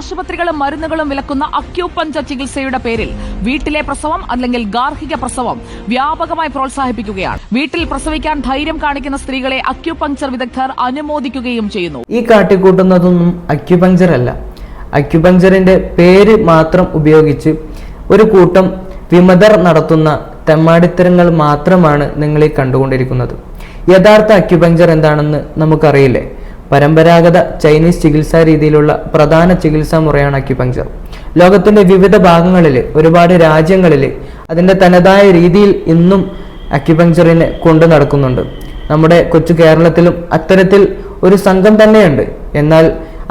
ആശുപത്രികളും മരുന്നുകളും വിലക്കുന്ന അക്യൂപഞ്ചർ ചികിത്സയുടെ പേരിൽ വീട്ടിലെ പ്രസവം അല്ലെങ്കിൽ ഗാർഹിക പ്രസവം വ്യാപകമായി പ്രോത്സാഹിപ്പിക്കുകയാണ്. വീട്ടിൽ പ്രസവിക്കാൻ ധൈര്യം കാണിക്കുന്ന സ്ത്രീകളെ അക്യൂപഞ്ചർ വിദഗ്ധർ അനുമോദിക്കുകയും ചെയ്യുന്നു. ഈ കാട്ടിക്കൂട്ടുന്നതൊന്നും അക്യൂപഞ്ചർ അല്ല. അക്യൂപഞ്ചറിന്റെ പേര് മാത്രം ഉപയോഗിച്ച് ഒരു കൂട്ടം വിമതർ നടത്തുന്ന തെമ്മാടിത്തരങ്ങൾ മാത്രമാണ് നിങ്ങൾ ഈ കണ്ടുകൊണ്ടിരിക്കുന്നത്. യഥാർത്ഥ അക്യൂപഞ്ചർ എന്താണെന്ന് നമുക്കറിയില്ലേ? പരമ്പരാഗത ചൈനീസ് ചികിത്സാ രീതിയിലുള്ള പ്രധാന ചികിത്സാ മുറയാണ് അക്യുപങ്ചർ. ലോകത്തിന്റെ വിവിധ ഭാഗങ്ങളിൽ, ഒരുപാട് രാജ്യങ്ങളിൽ അതിൻ്റെ തനതായ രീതിയിൽ ഇന്നും അക്യുപങ്ചറിനെ കൊണ്ടു നടക്കുന്നുണ്ട്. നമ്മുടെ കൊച്ചു കേരളത്തിലും അത്തരത്തിൽ ഒരു സംഘം തന്നെയുണ്ട്. എന്നാൽ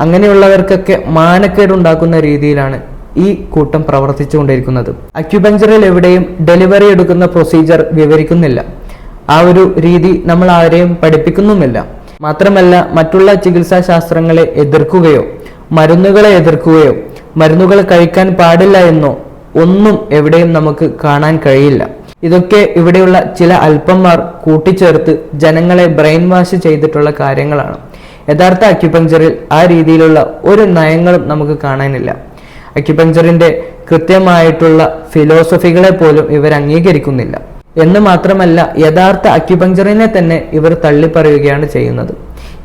അങ്ങനെയുള്ളവർക്കൊക്കെ മാനക്കേടുണ്ടാക്കുന്ന രീതിയിലാണ് ഈ കൂട്ടം പ്രവർത്തിച്ചുകൊണ്ടിരിക്കുന്നത്. അക്യുപങ്ചറിൽ എവിടെയും ഡെലിവറി എടുക്കുന്ന പ്രൊസീജിയർ വിവരിക്കുന്നില്ല. ആ ഒരു രീതി നമ്മൾ ആരെയും പഠിപ്പിക്കുന്നുമില്ല. മാത്രമല്ല, മറ്റുള്ള ചികിത്സാ ശാസ്ത്രങ്ങളെ എതിർക്കുകയോ മരുന്നുകളെ എതിർക്കുകയോ മരുന്നുകൾ കഴിക്കാൻ പാടില്ല എന്നോ ഒന്നും എവിടെയും നമുക്ക് കാണാൻ കഴിയില്ല. ഇതൊക്കെ ഇവിടെയുള്ള ചില അല്പന്മാർ കൂട്ടിച്ചേർത്ത് ജനങ്ങളെ ബ്രെയിൻ വാഷ് ചെയ്തിട്ടുള്ള കാര്യങ്ങളാണ്. യഥാർത്ഥ അക്യുപങ്ചറിൽ ആ രീതിയിലുള്ള ഒരു നയങ്ങളും നമുക്ക് കാണാനില്ല. അക്യുപങ്ചറിന്റെ കൃത്യമായിട്ടുള്ള ഫിലോസഫികളെ പോലും ഇവർ അംഗീകരിക്കുന്നില്ല. എന്ന് മാത്രമല്ല, യഥാർത്ഥ അക്യുപങ്ചറിനെ തന്നെ ഇവർ തള്ളിപ്പറയുകയാണ് ചെയ്യുന്നത്.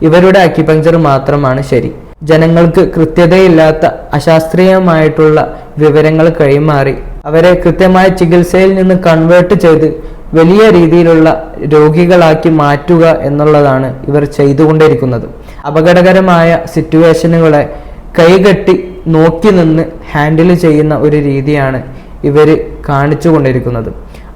ഇവരുടെ അക്യുപങ്ചർ മാത്രമാണ് ശരി. ജനങ്ങൾക്ക് കൃത്യതയില്ലാത്ത അശാസ്ത്രീയമായിട്ടുള്ള വിവരങ്ങൾ കൈമാറി അവരെ കൃത്യമായ ചികിത്സയിൽ നിന്ന് കൺവേർട്ട് ചെയ്ത് വലിയ രീതിയിലുള്ള രോഗികളാക്കി മാറ്റുക എന്നുള്ളതാണ് ഇവർ ചെയ്തുകൊണ്ടിരിക്കുന്നത്. അപകടകരമായ സിറ്റുവേഷനുകളെ കൈകെട്ടി നോക്കി നിന്ന് ഹാൻഡിൽ ചെയ്യുന്ന ഒരു രീതിയാണ് ഇവർ കാണിച്ചു കൊണ്ടിരിക്കുന്നത്.